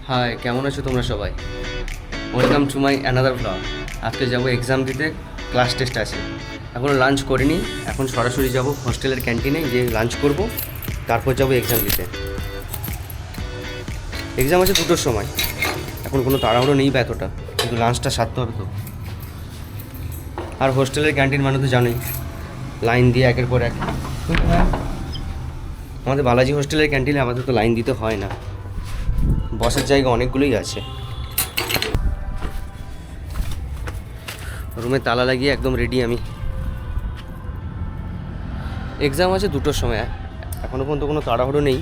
High, কেমন আছো তোমরা সবাই? Welcome to my another blog. আজকে যাবো এক্সাম দিতে, ক্লাস টেস্ট আছে। এখনও লাঞ্চ করিনি, এখন সরাসরি যাব হস্টেলের ক্যান্টিনে গিয়ে লাঞ্চ করব, তারপর যাব এক্সাম দিতে। এক্সাম আছে 2টোর সময়, এখন কোনো তাড়াহুড়ো নেই বা এতটা, কিন্তু লাঞ্চটা সারতে হবে তো। আর হোস্টেলের ক্যান্টিন মানে তো জানোই, লাইন দিয়ে একের পর এক। আমাদের বালাজি হোস্টেলের ক্যান্টিনে আমাদের তো লাইন দিতে হয় না, বসার জায়গা অনেকগুলোই আছে। রুমে তালা লাগিয়ে একদম রেডি আমি। এক্সাম আছে 2টোর সময়, এখনও পর্যন্ত কোনো তাড়াহুড়ো নেই।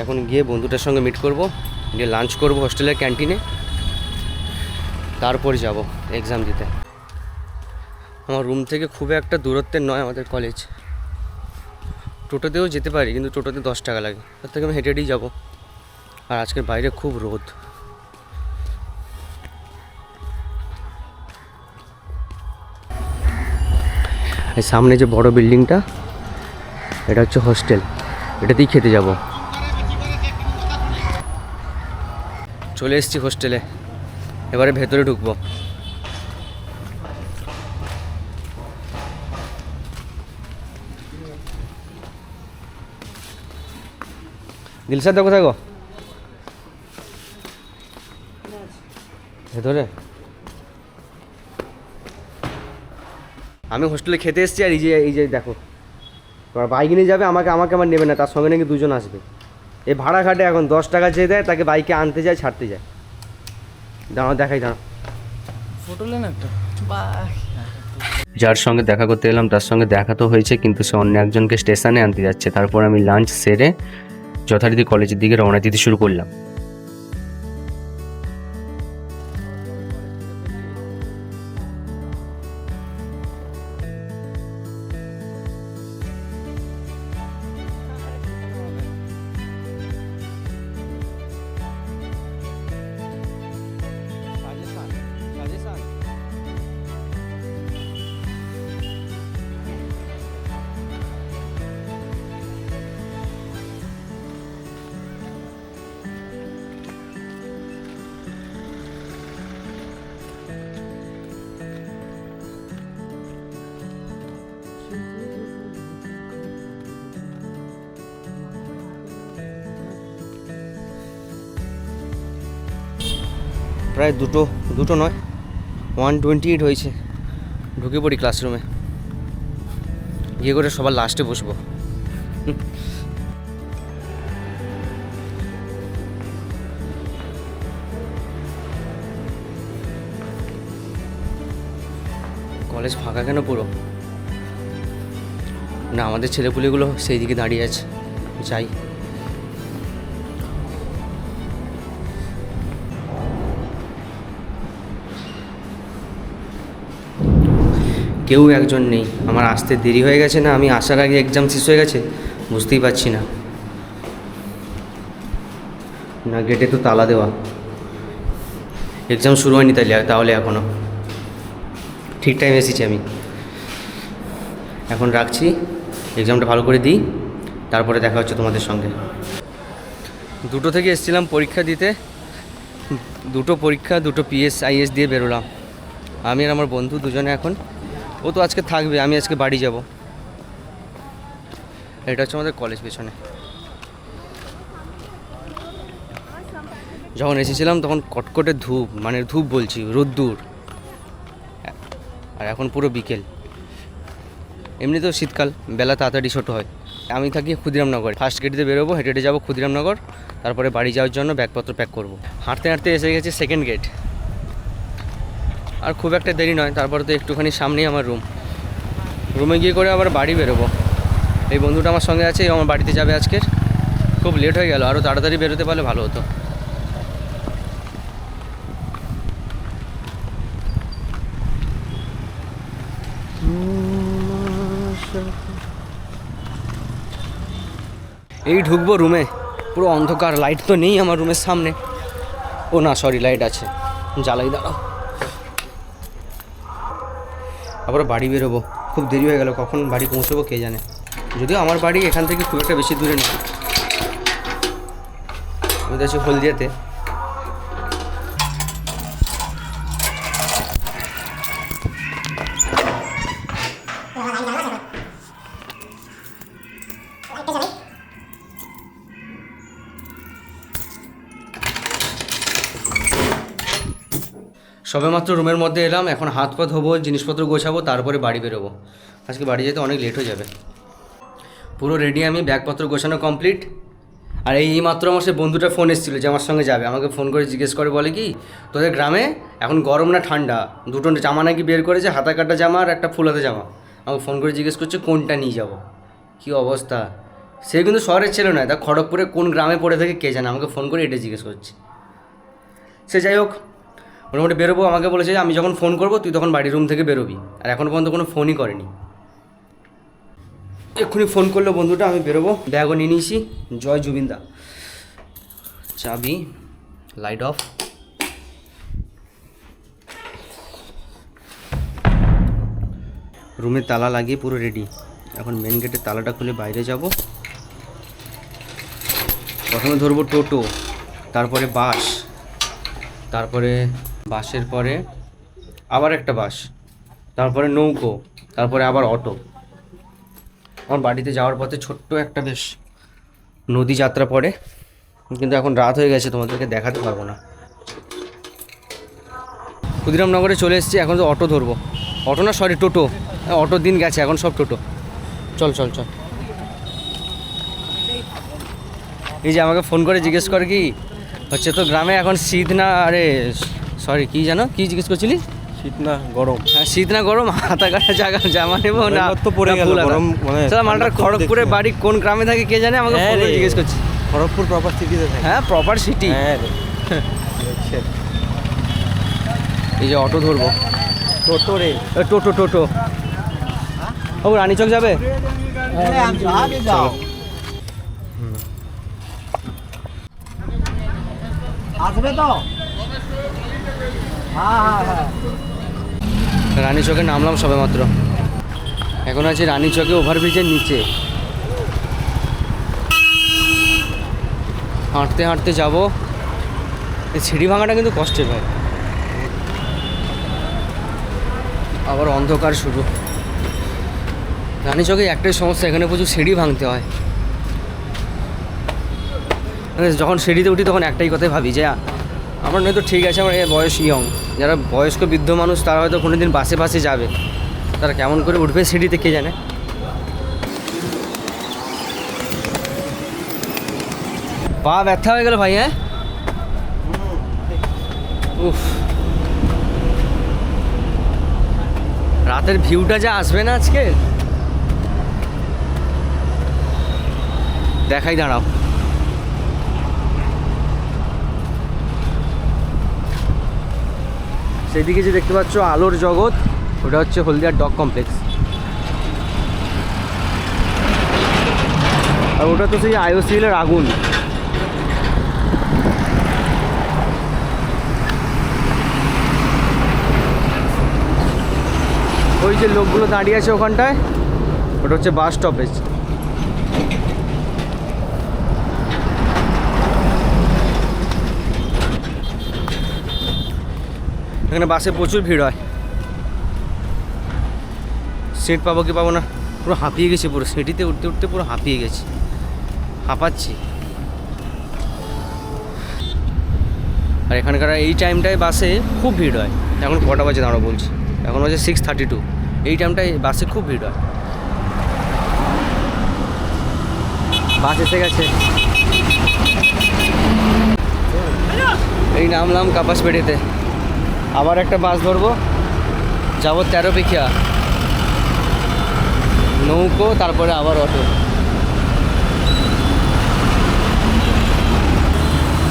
এখন গিয়ে বন্ধুটার সঙ্গে মিট করব, গিয়ে লাঞ্চ করব হোস্টেলের ক্যান্টিনে, তারপর যাব এক্সাম দিতে। আমার রুম থেকে খুব একটা দূরত্বের নয় আমাদের কলেজ, টোটোতেও যেতে পারি, কিন্তু টোটোতে 10 টাকা লাগে, তার থেকে আমি হেঁটে হেঁটেই যাবো। আর আজকের বাইরে খুব রোদ। এই সামনে যে বড় বিল্ডিংটা, এটা হচ্ছে হোস্টেল, এটাতেই খেতে যাব। চলে এসেছি হোস্টেলে, এবারে ভেতরে ঢুকবো। দিলশাদ দা কোথায় গো? ভেতরে। আমি হোস্টেলে খেতে এসেছি, আর এই যে দেখো, তোমার বাইক নিয়ে যাবে, আমাকে আমার নেবে না, তার সঙ্গে নাকি 2জন আসবে। এই ভাড়া খাটে এখন 10 টাকা চেয়ে দেয়, তাকে বাইকে আনতে যায় ছাড়তে যায়। দাঁড়াও দেখাই, দাঁড়াও। ফটো নেন একটা। যার সঙ্গে দেখা করতে এলাম তার সঙ্গে দেখা তো হয়েছে, কিন্তু সে অন্য একজনকে স্টেশনে আনতে যাচ্ছে। তারপর আমি লাঞ্চ সেরে যথারীতি কলেজের দিকে রওনা দিতে শুরু করলাম। প্রায় দুটো নয়, 1:28 হয়েছে। ঢুকে পড়ি ক্লাসরুমে, গিয়ে করে সবার লাস্টে বসবো। কলেজ ফাঁকা কেন পুরো? না, আমাদের ছেলেপুলেগুলো সেই দিকে দাঁড়িয়ে আছে, যাই। কেউ একজন নেই। আমার আসতে দেরি হয়ে গেছে, না আমি আসার আগে এক্সাম শেষ হয়ে গেছে, বুঝতেই পারছি না। না, গেটে তো তালা দেওয়া, এক্সাম শুরু হয়নি তাহলে এখনও। ঠিক টাইম এসেছি আমি। এখন রাখছি, এক্সামটা ভালো করে দিই, তারপরে দেখা হচ্ছে তোমাদের সঙ্গে। 2টো থেকে এসেছিলাম পরীক্ষা দিতে, 2টো পরীক্ষা, 2টো PSIS দিয়ে বেরোলাম আমি আর আমার বন্ধু দুজনে। এখন ও তো আজকে থাকবে, আমি আজকে বাড়ি যাব। এটা হচ্ছে আমাদের কলেজ পেছনে। যখন এসেছিলাম তখন কটকটে ধূপ, মানে ধূপ বলছি, রোদ্দুর। আর এখন পুরো বিকেল। এমনিতেও শীতকাল, বেলা তাড়াতাড়ি ছোটো হয়। আমি থাকি ক্ষুদিরামনগর, ফার্স্ট গেট দিয়ে বেরোবো, হেঁটে হেঁটে যাবো ক্ষুদিরামনগর, তারপরে বাড়ি যাওয়ার জন্য ব্যাগপত্র প্যাক করব। হাঁটতে হাঁটতে এসে গেছি সেকেন্ড গেট। আর খুব একটা দেরি নয়, তারপরে তো একটুখানি সামনেই আমার রুমে গিয়ে করে আবার বাড়ি বেরোবো। এই বন্ধুটা আমার সঙ্গে আছে, আমার বাড়িতে যাবে আজকের। খুব লেট হয়ে গেল, আরও তাড়াতাড়ি বেরোতে পারলে ভালো হতো। এই ঢুকবো রুমে, পুরো অন্ধকার, লাইট তো নেই আমার রুমের সামনে। ও না, সরি, লাইট আছে, জ্বালাই, দাঁড়াও। আবার বাড়ি বেরোবো, খুব দেরি হয়ে গেল, কখন বাড়ি পৌঁছবো কে জানে। যদিও আমার বাড়ি এখান থেকে খুব একটা বেশি দূরে নেই। আমি তো আছি হলদিয়াতে। সবেমাত্র রুমের মধ্যে এলাম, এখন হাত পা ধোবো, জিনিসপত্র গোছাবো, তারপরে বাড়ি বেরোবো। আজকে বাড়ি যেতে অনেক লেট হয়ে যাবে। পুরো রেডি আমি, ব্যাগপত্র গোছানো কমপ্লিট। আর এই মাত্র আমার সে বন্ধুটা ফোন এসেছিলো যে আমার সঙ্গে যাবে, আমাকে ফোন করে জিজ্ঞেস করে, বলে কি তোদের গ্রামে এখন গরম না ঠান্ডা, দুটো জামা নাকি বের করেছে, হাতা কাটা জামা আর একটা ফুলাতে জামা। আমাকে ফোন করে জিজ্ঞেস করছে কোনটা নিয়ে যাব। কী অবস্থা! সে কিন্তু শহরের ছেলে নয়, তা খড়গপুরে কোন গ্রামে পড়ে থাকে কে জানে, আমাকে ফোন করে এটা জিজ্ঞেস করছে। সে যাই হোক, মোটামুটি বেরোবো। আমাকে বলেছে যে আমি যখন ফোন করবো তুই তখন বাড়ির রুম থেকে বেরোবি, আর এখনও পর্যন্ত কোনো ফোনই করেনি। এক্ষুনি ফোন করলো বন্ধুটা, আমি বেরোবো। ব্যাগও নিয়ে নিয়েছি। জয় জুবিনদা। চাবি, লাইট অফ। রুমে তালা লাগিয়ে পুরো রেডি। এখন মেন গেটের তালাটা খুলে বাইরে যাব। প্রথমে ধরবো টোটো, তারপরে বাস, তারপরে বাসের পরে আবার একটা বাস, তারপরে নৌকো, তারপরে আবার অটো। আমার বাড়িতে যাওয়ার পথে ছোট্ট একটা বেশ নদী যাত্রা পড়ে, কিন্তু এখন রাত হয়ে গেছে, তোমাদেরকে দেখাতে পারবো না। ক্ষুদিরামনগরে চলে এসেছি, এখন তো অটো ধরবো। অটো না, সরি টোটো। অটোর দিন গেছে, এখন সব টোটো। চল চল চল। এই যে আমাকে ফোন করে জিজ্ঞেস করে কি হচ্ছে তো গ্রামে এখন শীত না, আরে সরি কী জানো, কী জিজ্ঞেস করছিলি? শীত না গরম? হ্যাঁ, শীত না গরম, হাতা কাটা জামা নেবো না তো পড়ে গেল গরম, মানে মালটার খড়গপুরের বাড়ি কোন গ্রামে থাকে কে জানে, আমাকে ফোন করে জিজ্ঞেস করছি। খড়গপুর প্রপার সিটিতে থাকে। হ্যাঁ, প্রপার সিটি। হ্যাঁ, এই যে অটো ধরবো। টোটো রে, টোটো টোটো। ও রানীচক যাবে? চলো। আসবে তো? রানীচকে নামলাম সবেমাত্র। এখন আছে রানীচকে ওভারব্রিজের নিচে। হাঁটতে হাঁটতে যাবো। এই সিঁড়ি ভাঙাটা কিন্তু কষ্টের ভাই। আবার অন্ধকার শুরু। রানীচকে একটাই সমস্যা, এখানে প্রচুর সিঁড়ি ভাঙতে হয়। যখন সিঁড়িতে উঠি তখন একটাই কথাই ভাবি যে আমার নয়তো ঠিক আছে, আমার বয়স ইয়ং, যারা বয়স্ক বৃদ্ধ মানুষ তারা হয়তো কোনো দিন বাসে বাসে যাবে, তারা কেমন করে উঠবে সিঁড়িতে কে জানে। পা ব্যথা হয়ে গেল ভাই। হ্যাঁ, উফ, রাতের ভিউটা যা আসবে না আজকে, দেখাই, দাঁড়াও। সেদিকে যে দেখতে পাচ্ছ আলোর জগৎ, ওটা হচ্ছে হলদিয়ার ডগ কমপ্লেক্স। আর ওটা তো সেই আইওসিএলের আগুন। ওই যে লোকগুলো দাঁড়িয়ে আছে ওখানটায়, ওটা হচ্ছে বাস স্টপেজ। এখানে বাসে প্রচুর ভিড় হয়। সিট পাবো কি পাবো না, পুরো হাঁপিয়ে গেছি, পুরো সিটিতে উঠতে উঠতে পুরো হাঁপিয়ে গেছি, হাঁপাচ্ছি। আর এখানকার এই টাইমটায় বাসে খুব ভিড় হয়। এখন কটা বাজে দাঁড়ো বলছি, এখন বাজে 6:32। এই টাইমটায় বাসে খুব ভিড় হয়। বাস এসে গেছে। এই নামলাম কাপাসপেড়িতে। আবার একটা বাস ধরবো, যাবো 13 পিখিয়া, নৌকো, তারপরে আবার অটো।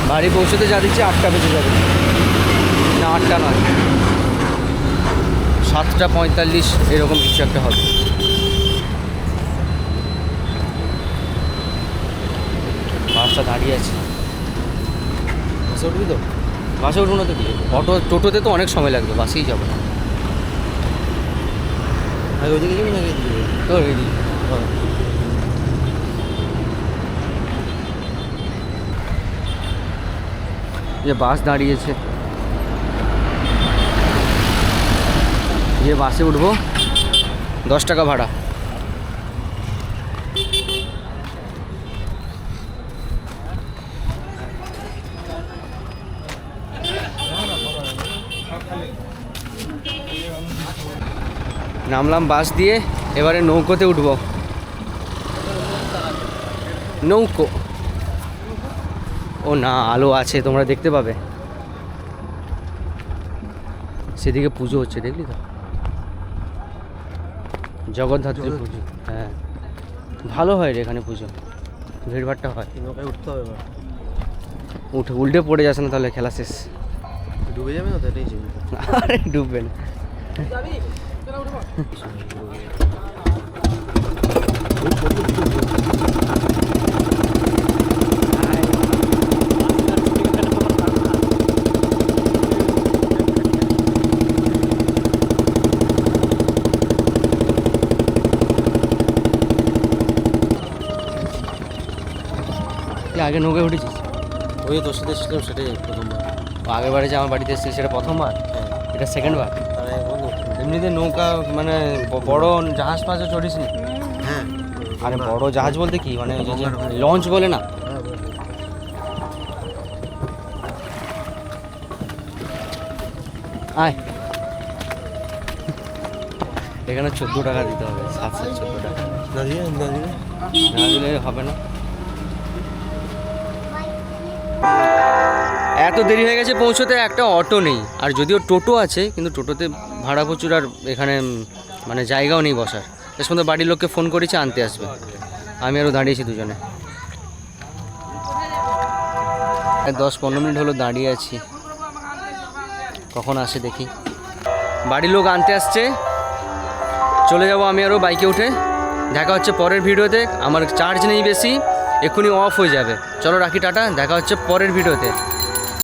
বাড়ি পৌঁছতে যা দিচ্ছি 8টা বেজে যাবে, না 8টা নয়, 7:45 এরকম কিছু একটা হবে। বাসটা দাঁড়িয়ে আছে, বাসে উঠবি তো? বাসে উঠবো না তো কি, অটো টোটোতে তো অনেক সময় লাগবে, বাসেই যাবো না। ওইদিকে যাবি না এদিকে? তো রেডি। যে বাস দাঁড়িয়েছে, যে বাসে উঠবো 10 টাকা ভাড়া। নামলাম বাস দিয়ে, এবারে নৌকোতে উঠবো। নৌকো, ও না আলো আছে, তোমরা দেখতে পাবে। সেদিকে পুজো হচ্ছে, দেখলি তো, জগদ্ধাত্রী পুজো। হ্যাঁ ভালো হয় রে এখানে পুজো, ভিড়ভাড়টা হয়। নৌকায় উঠতে হবে এবার। উল্টে পড়ে যাস না তাহলে, খেলা শেষ। ডুবে যাবে না তো, এটাই চিন্তা। আরে ডুববে না। আগে নৌকায় উঠেছিস? ওই তোর সাথে এসেছিলাম, সেটাই প্রথমবার। আগের বারে যে আমার বাড়িতে এসেছিস সেটা প্রথমবার, হ্যাঁ, এটা সেকেন্ড বার। তারা এখন এমনিতে নৌকা মানে বড় জাহাজ ফাজও চড়িস নি? হ্যাঁ। আরে বড় জাহাজ বলতে কি, মানে লঞ্চ বলে না? আয়, এখানে 14 টাকা দিতে হবে, 714 টাকা। না দিয়ে না দিলে হবে না। এত দেরি হয়ে গেছে পৌঁছতে, একটা অটো নেই। আর যদিও টোটো আছে, কিন্তু টোটোতে ভাড়া প্রচুর, আর এখানে মানে জায়গাও নেই বসার। এর মধ্যে বাড়ির লোককে ফোন করেছে, আনতে আসবে। আমি আরও দাঁড়িয়েছি দুজনে, 10-15 মিনিট হলো দাঁড়িয়ে আছি, কখন আসে দেখি। বাড়ির লোক আনতে আসছে, চলে যাব আমি আরও বাইকে উঠে। দেখা হচ্ছে পরের ভিডিওতে। আমার চার্জ নেই বেশি, এক্ষুনি অফ হয়ে যাবে। চলো রাখি, টাটা, দেখা হচ্ছে পরের ভিডিওতে।